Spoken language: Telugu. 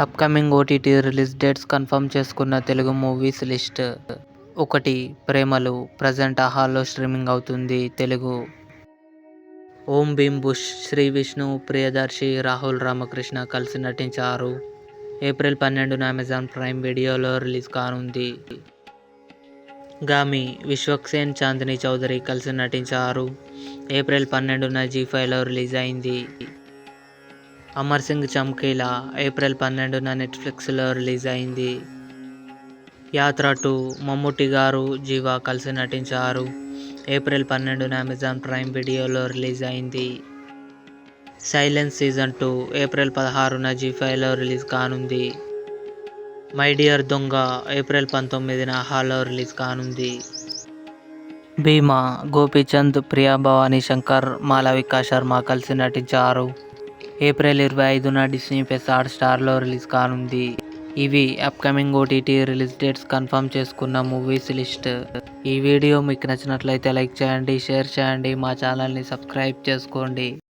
Upcoming OTT release dates confirm చేసుకున్న తెలుగు మూవీస్ లిస్ట్. 1. ప్రేమలు ప్రజెంట్ ఆహాలో స్ట్రీమింగ్ అవుతుంది. తెలుగు. ఓం భీమ్ బుష్, శ్రీ విష్ణు, ప్రియదర్శి, రాహుల్ రామకృష్ణ కలిసి నటించారు. ఏప్రిల్ 12న అమెజాన్ ప్రైమ్ వీడియోలో రిలీజ్ కానుంది. గామి, విశ్వక్సేన్, చాందిని చౌదరి కలిసి నటించారు. ఏప్రిల్ 12న జీ5లో రిలీజ్ అయింది. అమర్ సింగ్ చమ్కీలా ఏప్రిల్ 12న నెట్ఫ్లిక్స్లో రిలీజ్ అయింది. యాత్ర 2 మమ్ముట్టి గారు, జీవా కలిసి నటించారు. ఏప్రిల్ 12న అమెజాన్ ప్రైమ్ వీడియోలో రిలీజ్ అయింది. సైలెన్స్ సీజన్ 2 ఏప్రిల్ 16న జీ5లో రిలీజ్ కానుంది. మై డియర్ దొంగ ఏప్రిల్ 19న ఆహాలో రిలీజ్ కానుంది. భీమా, గోపీచంద్, ప్రియా భవానీ శంకర్, మాళవిక శర్మ కలిసి నటించారు. ఏప్రిల్ 25న డిస్నీ ప్లస్ హాట్‌స్టార్లో రిలీజ్ కానుంది. ఇవి upcoming OTT release dates confirm చేసుకున్న మూవీస్ లిస్ట్. ఈ వీడియో మీకు నచ్చినట్లయితే లైక్ చేయండి, షేర్ చేయండి, మా ఛానల్ని సబ్స్క్రైబ్ చేసుకోండి.